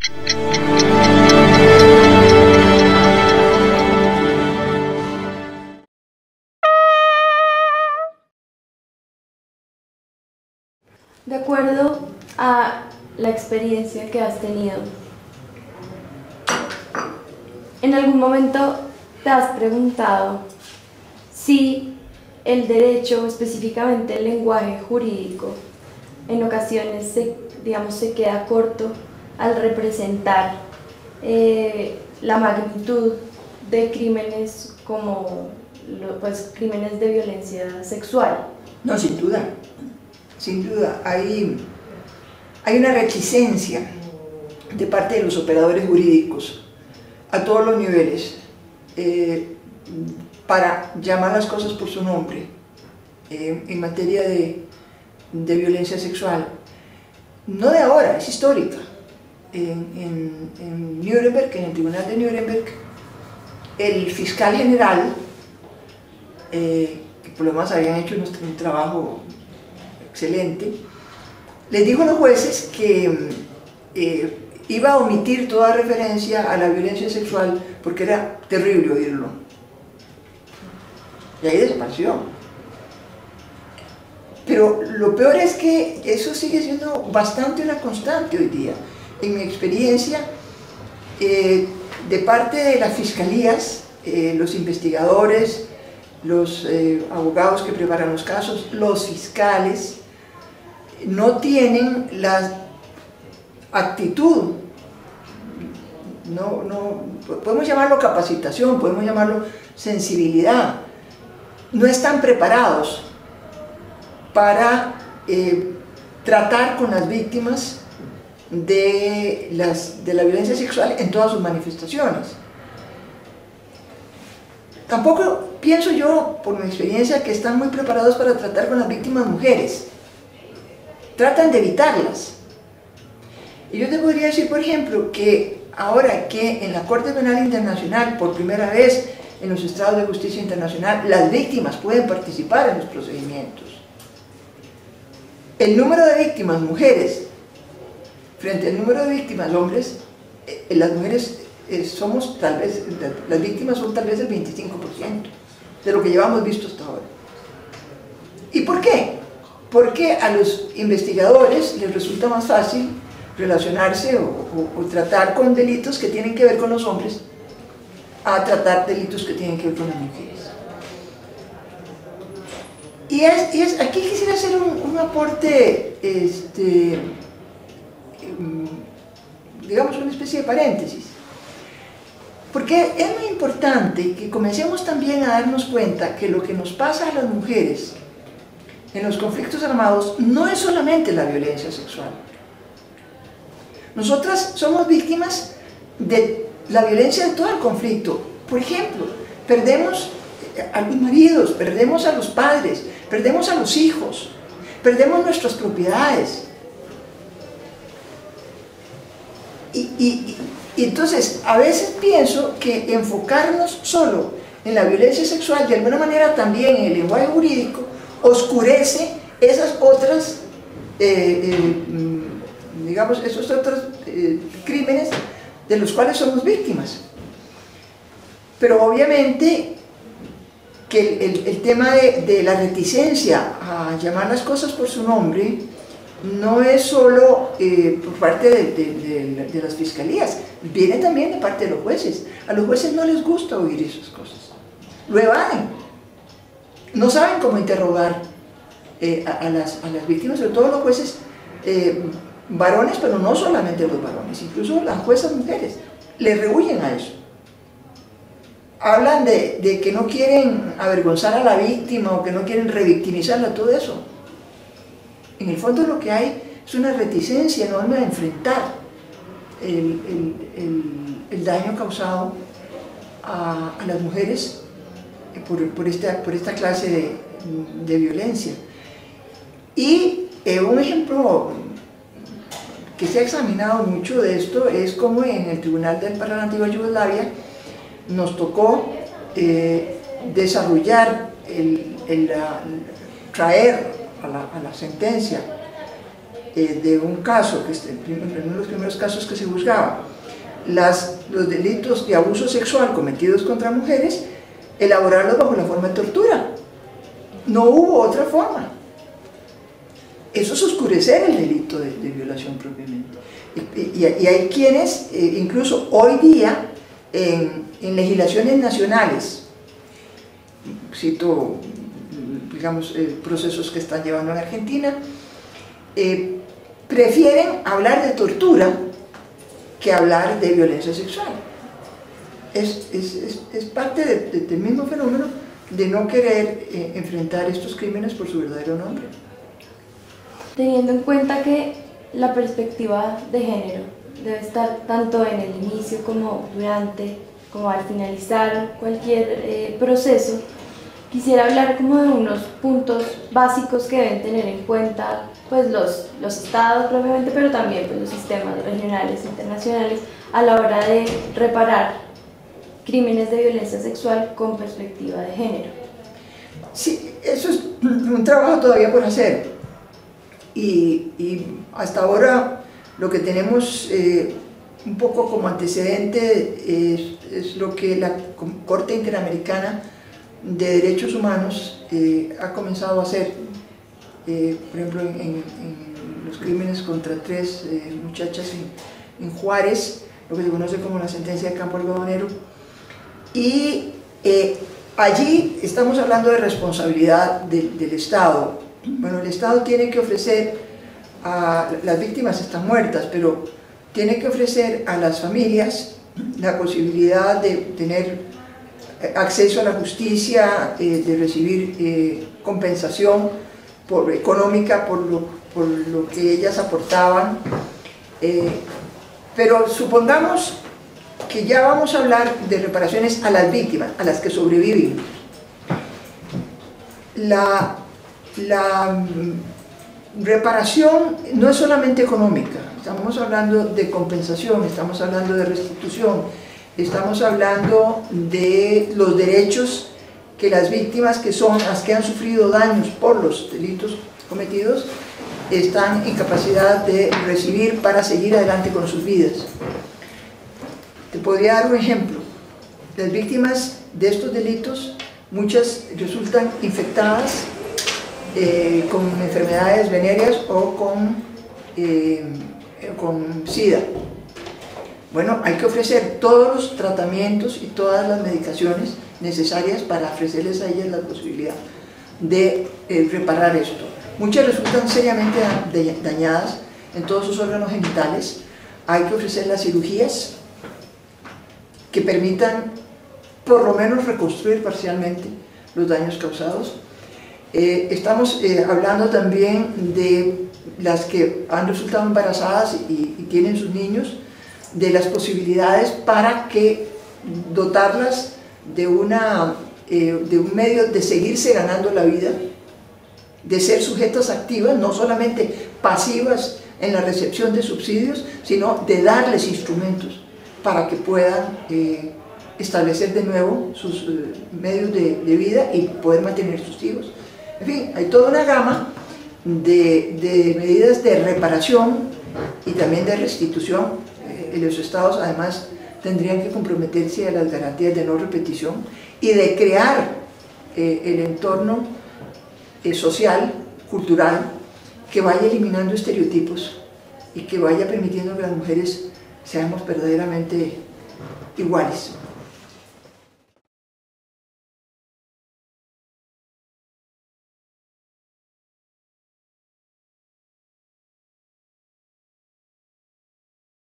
De acuerdo a la experiencia que has tenido, ¿en algún momento te has preguntado si el derecho, específicamente el lenguaje jurídico, en ocasiones se queda corto al representar la magnitud de crímenes como crímenes de violencia sexual? No, sin duda, hay una reticencia de parte de los operadores jurídicos a todos los niveles para llamar las cosas por su nombre en materia de violencia sexual. No de ahora, es histórica. En Nuremberg, en el Tribunal de Nuremberg, el fiscal general, que por lo demás habían hecho un trabajo excelente, les dijo a los jueces que iba a omitir toda referencia a la violencia sexual porque era terrible oírlo. Y ahí desapareció. Pero lo peor es que eso sigue siendo bastante una constante hoy día. En mi experiencia, de parte de las fiscalías, los investigadores, los abogados que preparan los casos, los fiscales, no tienen la actitud, podemos llamarlo capacitación, podemos llamarlo sensibilidad, no están preparados para tratar con las víctimas de la violencia sexual en todas sus manifestaciones. Tampoco pienso yo, por mi experiencia, que están muy preparados para tratar con las víctimas mujeres. Tratan de evitarlas. Y yo te podría decir, por ejemplo, que ahora que en la Corte Penal Internacional, por primera vez en los estados de justicia internacional, las víctimas pueden participar en los procedimientos. El número de víctimas mujeres frente al número de víctimas hombres, las mujeres somos tal vez, las víctimas son tal vez el 25% de lo que llevamos visto hasta ahora. ¿Y por qué? Porque a los investigadores les resulta más fácil relacionarse o tratar con delitos que tienen que ver con los hombres a tratar delitos que tienen que ver con las mujeres. Y aquí quisiera hacer un aporte, digamos una especie de paréntesis, porque es muy importante que comencemos también a darnos cuenta que lo que nos pasa a las mujeres en los conflictos armados no es solamente la violencia sexual. Nosotras somos víctimas de la violencia de todo el conflicto. Por ejemplo, perdemos a los maridos, perdemos a los padres, perdemos a los hijos, perdemos nuestras propiedades. Y entonces, a veces pienso que enfocarnos solo en la violencia sexual, de alguna manera también en el lenguaje jurídico, oscurece esas otras, digamos, esos otros crímenes de los cuales somos víctimas. Pero obviamente que el tema de la reticencia a llamar las cosas por su nombre no es solo por parte de las fiscalías, viene también de parte de los jueces. A los jueces no les gusta oír esas cosas, lo evaden, no saben cómo interrogar a las víctimas, sobre todo los jueces varones, pero no solamente los varones, incluso las juezas mujeres, les rehuyen a eso. Hablan de que no quieren avergonzar a la víctima o que no quieren revictimizarla, todo eso. En el fondo lo que hay es una reticencia enorme a enfrentar el daño causado a las mujeres por esta clase de violencia. Y un ejemplo que se ha examinado mucho de esto es como en el Tribunal para la Antigua Yugoslavia nos tocó desarrollar, traer a la sentencia de un caso, que es uno de los primeros casos que se juzgaba, los delitos de abuso sexual cometidos contra mujeres, elaborarlos bajo la forma de tortura. No hubo otra forma. Eso es oscurecer el delito de violación propiamente. Y hay quienes, incluso hoy día, en legislaciones nacionales, cito, digamos, procesos que están llevando en Argentina, prefieren hablar de tortura que hablar de violencia sexual. Es parte del mismo fenómeno de no querer enfrentar estos crímenes por su verdadero nombre. Teniendo en cuenta que la perspectiva de género debe estar tanto en el inicio como durante, como al finalizar cualquier proceso, quisiera hablar como de unos puntos básicos que deben tener en cuenta pues los estados propiamente, pero también pues, los sistemas regionales e internacionales a la hora de reparar crímenes de violencia sexual con perspectiva de género. Sí, eso es un trabajo todavía por hacer. Y hasta ahora lo que tenemos un poco como antecedente es lo que la Corte Interamericana de Derechos Humanos ha comenzado a hacer, por ejemplo en los crímenes contra 3 muchachas en Juárez, lo que se conoce como la sentencia de Campo Algodonero, y allí estamos hablando de responsabilidad del Estado. Bueno, el Estado tiene que ofrecer a las víctimas, están muertas, pero tiene que ofrecer a las familias la posibilidad de tener acceso a la justicia, de recibir compensación económica por lo que ellas aportaban. Pero supongamos que ya vamos a hablar de reparaciones a las víctimas, a las que sobreviven. La reparación no es solamente económica, estamos hablando de compensación, estamos hablando de restitución, estamos hablando de los derechos que las víctimas, que son las que han sufrido daños por los delitos cometidos, están en capacidad de recibir para seguir adelante con sus vidas. Te podría dar un ejemplo. Las víctimas de estos delitos, muchas resultan infectadas con enfermedades venéreas o con SIDA. Bueno, hay que ofrecer todos los tratamientos y todas las medicaciones necesarias para ofrecerles a ellas la posibilidad de reparar esto. Muchas resultan seriamente dañadas en todos sus órganos genitales. Hay que ofrecer las cirugías que permitan por lo menos reconstruir parcialmente los daños causados. Estamos hablando también de las que han resultado embarazadas y tienen sus niños, de las posibilidades para que dotarlas de un medio de seguirse ganando la vida, de ser sujetas activas, no solamente pasivas en la recepción de subsidios, sino de darles instrumentos para que puedan establecer de nuevo sus medios de vida y poder mantener sus hijos. En fin, hay toda una gama de medidas de reparación y también de restitución. Los estados además tendrían que comprometerse a las garantías de no repetición y de crear el entorno social, cultural, que vaya eliminando estereotipos y que vaya permitiendo que las mujeres seamos verdaderamente iguales.